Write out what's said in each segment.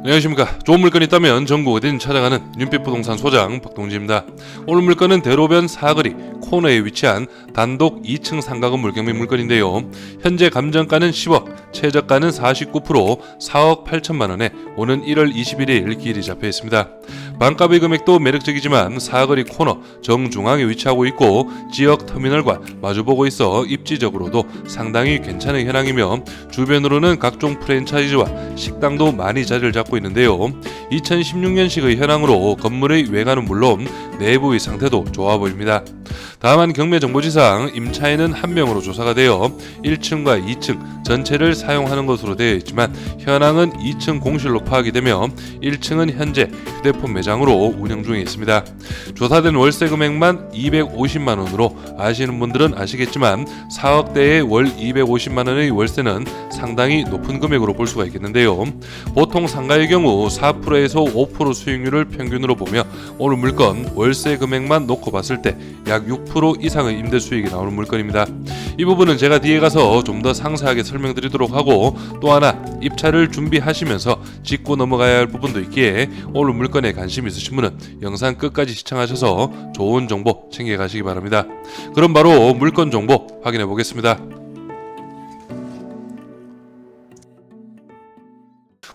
안녕하십니까. 좋은 물건 있다면 전국 어딘 찾아가는 윤빛부동산 소장 박동지입니다. 오늘 물건은 대로변 사거리 코너에 위치한 단독 2층 상가 건물 경매 물건인데요. 현재 감정가는 10억, 최저가는 49% 4억 8천만원에 오는 1월 21일 기일이 잡혀 있습니다. 반값의 금액도 매력적이지만 사거리 코너 정중앙에 위치하고 있고 지역 터미널과 마주보고 있어 입지적으로도 상당히 괜찮은 현황이며 주변으로는 각종 프랜차이즈와 식당도 많이 자리를 잡고 있는데요. 2016년식의 현황으로 건물의 외관은 물론 내부의 상태도 좋아 보입니다. 다만 경매 정보지상 임차인은 한 명으로 조사가 되어 1층과 2층 전체를 사용하는 것으로 되어 있지만 현황은 2층 공실로 파악이 되며 1층은 현재 휴대폰 매장으로 운영 중에 있습니다. 조사된 월세 금액만 250만원으로 아시는 분들은 아시겠지만 4억대의 월 250만원의 월세는 상당히 높은 금액으로 볼 수가 있겠는데요. 보통 상가의 경우 4%에서 5% 수익률을 평균으로 보며 오늘 물건 월세 금액만 놓고 봤을 때 약 6% 이상의 임대 수익이 나오는 물건입니다. 이 부분은 제가 뒤에 가서 좀 더 상세하게 설명드리도록 하고 또 하나 입찰을 준비하시면서 짚고 넘어가야 할 부분도 있기에 오늘 물건에 관심 있으신 분은 영상 끝까지 시청하셔서 좋은 정보 챙겨가시기 바랍니다. 그럼 바로 물건 정보 확인해 보겠습니다.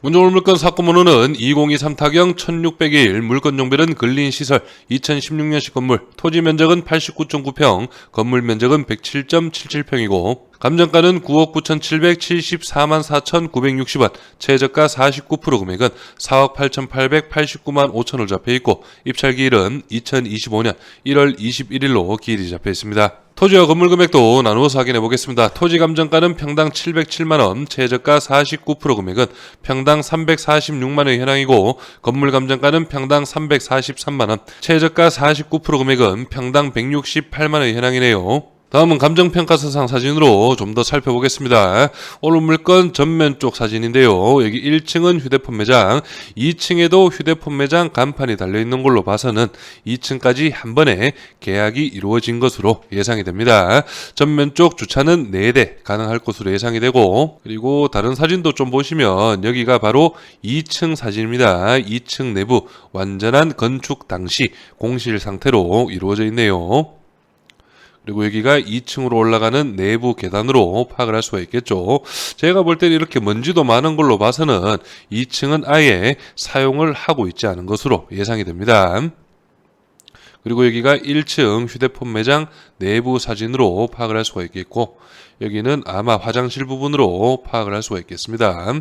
먼저 오늘 물건 사건 번호는 2023 타경 1601 물건 종별은 근린시설 2016년식 건물 토지 면적은 89.9평 건물 면적은 107.77평이고 감정가는 9억 9,774만 4,960원 최저가 49% 금액은 4억 8,889만 5천을 잡혀있고 입찰기일은 2025년 1월 21일로 기일이 잡혀있습니다. 토지와 건물 금액도 나누어서 확인해 보겠습니다. 토지 감정가는 평당 707만원, 최저가 49% 금액은 평당 346만원의 현황이고 건물 감정가는 평당 343만원, 최저가 49% 금액은 평당 168만원의 현황이네요. 다음은 감정평가서상 사진으로 좀 더 살펴보겠습니다. 오늘 물건 전면 쪽 사진인데요. 여기 1층은 휴대폰 매장, 2층에도 휴대폰 매장 간판이 달려있는 걸로 봐서는 2층까지 한 번에 계약이 이루어진 것으로 예상이 됩니다. 전면 쪽 주차는 4대 가능할 것으로 예상이 되고 그리고 다른 사진도 좀 보시면 여기가 바로 2층 사진입니다. 2층 내부 완전한 건축 당시 공실 상태로 이루어져 있네요. 그리고 여기가 2층으로 올라가는 내부 계단으로 파악을 할 수가 있겠죠. 제가 볼 때는 이렇게 먼지도 많은 걸로 봐서는 2층은 아예 사용을 하고 있지 않은 것으로 예상이 됩니다. 그리고 여기가 1층 휴대폰 매장 내부 사진으로 파악을 할 수가 있겠고 여기는 아마 화장실 부분으로 파악을 할 수가 있겠습니다.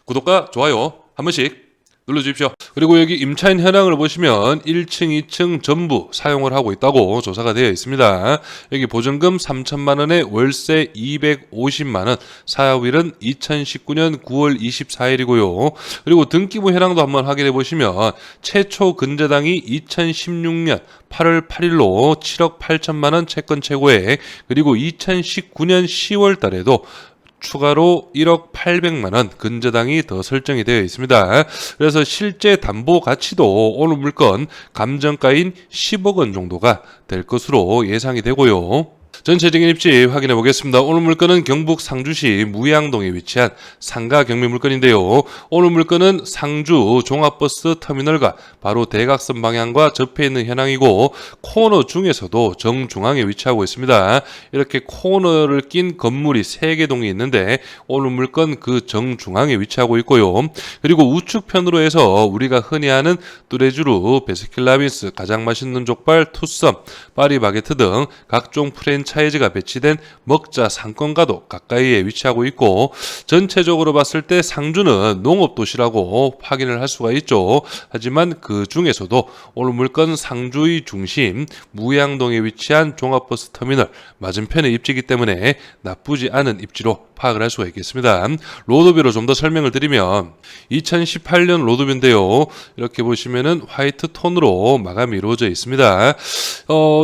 구독과 좋아요 한 번씩 눌러주십시오. 그리고 여기 임차인 현황을 보시면 1층, 2층 전부 사용을 하고 있다고 조사가 되어 있습니다. 여기 보증금 3천만원에 월세 250만원, 사업일은 2019년 9월 24일이고요. 그리고 등기부 현황도 한번 확인해 보시면 최초 근저당이 2016년 8월 8일로 7억 8천만원 채권 최고액, 그리고 2019년 10월 달에도 추가로 1억 800만원 근저당이 더 설정이 되어 있습니다. 그래서 실제 담보 가치도 오늘 물건 감정가인 10억 원 정도가 될 것으로 예상이 되고요. 전체적인 입지 확인해 보겠습니다. 오늘 물건은 경북 상주시 무양동에 위치한 상가 경매 물건인데요. 오늘 물건은 상주 종합버스 터미널과 바로 대각선 방향과 접해 있는 현황이고 코너 중에서도 정중앙에 위치하고 있습니다. 이렇게 코너를 낀 건물이 3개 동이 있는데 오늘 물건 그 정중앙에 위치하고 있고요. 그리고 우측편으로 해서 우리가 흔히 아는 뚜레쥬르, 베스킨라빈스, 가장 맛있는 족발, 투썸, 파리바게트 등 각종 프랜차이즈가 배치된 먹자 상권과도 가까이에 위치하고 있고 전체적으로 봤을 때 상주는 농업도시라고 확인을 할 수가 있죠. 하지만 그 중에서도 오늘 물건 상주의 중심 무양동에 위치한 종합버스 터미널 맞은편에 입지이기 때문에 나쁘지 않은 입지로 파악을 할 수가 있겠습니다. 로드뷰로 좀 더 설명을 드리면 2018년 로드뷰인데요. 이렇게 보시면은 화이트 톤으로 마감이 이루어져 있습니다.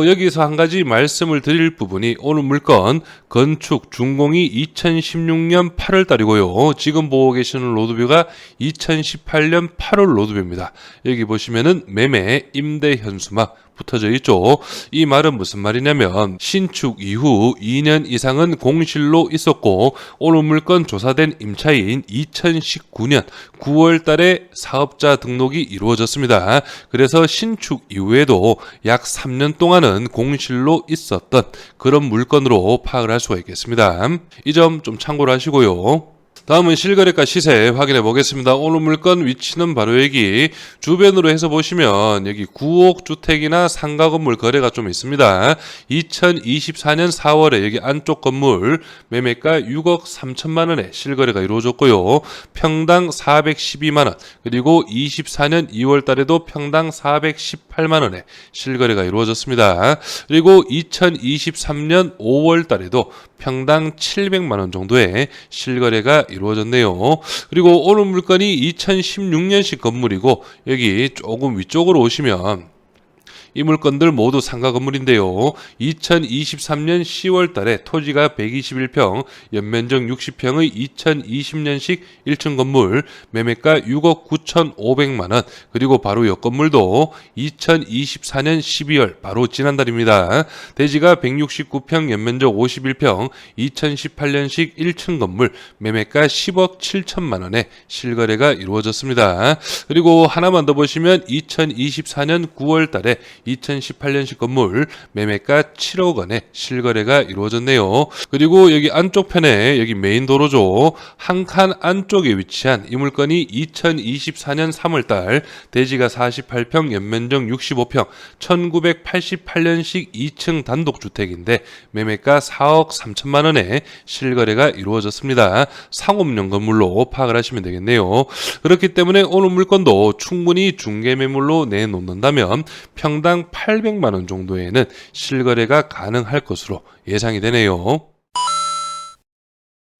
여기서 한 가지 말씀을 드릴 부분이 오늘 물건 건축 준공이 2016년 8월 달이고요. 지금 보고 계시는 로드뷰가 2018년 8월 로드뷰입니다. 여기 보시면은 매매 임대 현수막 붙어져 있죠. 이 말은 무슨 말이냐면 신축 이후 2년 이상은 공실로 있었고 오늘 물건 조사된 임차인 2019년 9월 달에 사업자 등록이 이루어졌습니다. 그래서 신축 이후에도 약 3년 동안은 공실로 있었던 그런 물건으로 파악을 할 수가 있겠습니다. 이 점 좀 참고를 하시고요. 다음은 실거래가 시세 확인해 보겠습니다. 오늘 물건 위치는 바로 여기 주변으로 해서 보시면 여기 9억 주택이나 상가 건물 거래가 좀 있습니다. 2024년 4월에 여기 안쪽 건물 매매가 6억 3천만 원에 실거래가 이루어졌고요. 평당 412만 원, 그리고 24년 2월 달에도 평당 418만 원에 실거래가 이루어졌습니다. 그리고 2023년 5월 달에도 평당 700만 원 정도의 실거래가 이루어졌네요. 그리고 오늘 물건이 2016년식 건물이고 여기 조금 위쪽으로 오시면 이 물건들 모두 상가 건물인데요. 2023년 10월 달에 토지가 121평, 연면적 60평의 2020년식 1층 건물, 매매가 6억 9,500만 원, 그리고 바로 옆 건물도 2024년 12월, 바로 지난달입니다. 대지가 169평, 연면적 51평, 2018년식 1층 건물, 매매가 10억 7천만 원에 실거래가 이루어졌습니다. 그리고 하나만 더 보시면 2024년 9월 달에 2018년식 건물 매매가 7억 원에 실거래가 이루어졌네요. 그리고 여기 안쪽 편에 여기 메인 도로죠. 한 칸 안쪽에 위치한 이 물건이 2024년 3월달 대지가 48평, 연면적 65평, 1988년식 2층 단독주택인데 매매가 4억 3천만 원에 실거래가 이루어졌습니다. 상업용 건물로 파악을 하시면 되겠네요. 그렇기 때문에 오늘 물건도 충분히 중개매물로 내놓는다면 평당 800만 원 정도에는 실거래가 가능할 것으로 예상이 되네요.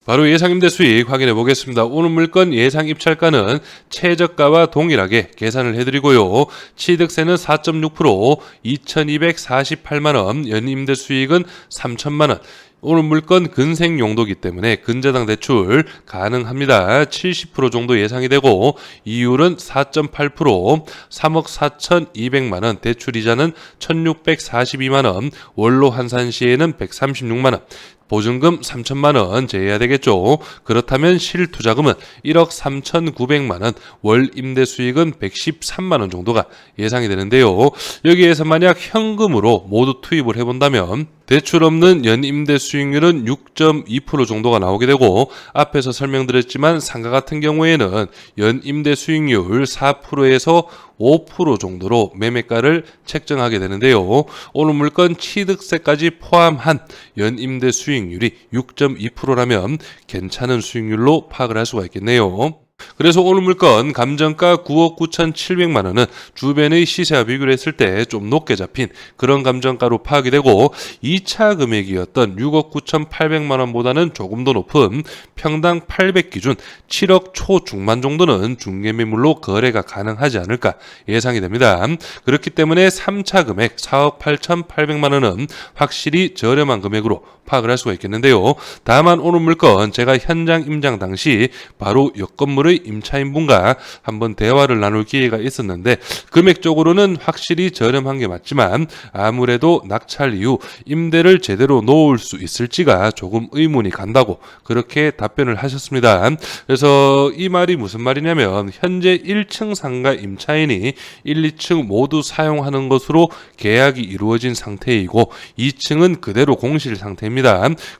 바로 예상 임대 수익 확인해 보겠습니다. 오늘 물건 예상 입찰가는 최저가와 동일하게 계산을 해드리고요. 취득세는 4.6%, 2,248만 원, 연임대 수익은 3천만 원. 오늘 물건 근생 용도이기 때문에 근저당 대출 가능합니다. 70% 정도 예상이 되고 이율은 4.8%, 3억 4,200만 원, 대출 이자는 1,642만 원, 원로 환산 시에는 136만 원. 보증금 3천만 원 제외해야 되겠죠. 그렇다면 실투자금은 1억 3,900만 원, 월 임대 수익은 113만 원 정도가 예상이 되는데요. 여기에서 만약 현금으로 모두 투입을 해본다면 대출 없는 연임대 수익률은 6.2% 정도가 나오게 되고 앞에서 설명드렸지만 상가 같은 경우에는 연임대 수익률 4%에서 5% 정도로 매매가를 책정하게 되는데요. 오늘 물건 취득세까지 포함한 연임대 수익률이 6.2%라면 괜찮은 수익률로 파악을 할 수가 있겠네요. 그래서 오늘 물건 감정가 9억 9,700만 원은 주변의 시세와 비교를 했을 때 좀 높게 잡힌 그런 감정가로 파악이 되고 2차 금액이었던 6억 9,800만 원보다는 조금 더 높은 평당 800 기준 7억 초중반 정도는 중개매물로 거래가 가능하지 않을까 예상이 됩니다. 그렇기 때문에 3차 금액 4억 8,800만 원은 확실히 저렴한 금액으로 파악을 할 수가 있겠는데요. 다만 오늘 물건 제가 현장 임장 당시 바로 옆 건물의 임차인분과 한번 대화를 나눌 기회가 있었는데 금액적으로는 확실히 저렴한 게 맞지만 아무래도 낙찰 이후 임대를 제대로 놓을 수 있을지가 조금 의문이 간다고 그렇게 답변을 하셨습니다. 그래서 이 말이 무슨 말이냐면 현재 1층 상가 임차인이 1, 2층 모두 사용하는 것으로 계약이 이루어진 상태이고 2층은 그대로 공실 상태입니다.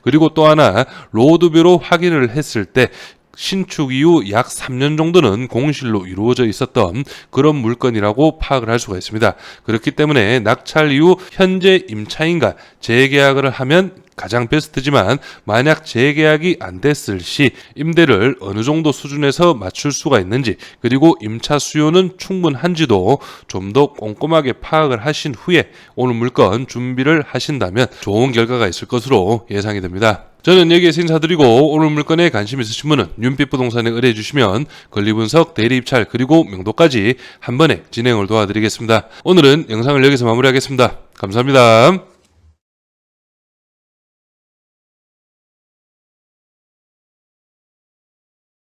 그리고 또 하나 로드뷰로 확인을 했을 때 신축 이후 약 3년 정도는 공실로 이루어져 있었던 그런 물건이라고 파악을 할 수가 있습니다. 그렇기 때문에 낙찰 이후 현재 임차인과 재계약을 하면 가장 베스트지만 만약 재계약이 안 됐을 시 임대를 어느 정도 수준에서 맞출 수가 있는지 그리고 임차 수요는 충분한지도 좀 더 꼼꼼하게 파악을 하신 후에 오늘 물건 준비를 하신다면 좋은 결과가 있을 것으로 예상이 됩니다. 저는 여기에서 인사드리고 오늘 물건에 관심 있으신 분은 윤빛부동산에 의뢰해 주시면 권리분석, 대리입찰 그리고 명도까지 한 번에 진행을 도와드리겠습니다. 오늘은 영상을 여기서 마무리하겠습니다. 감사합니다.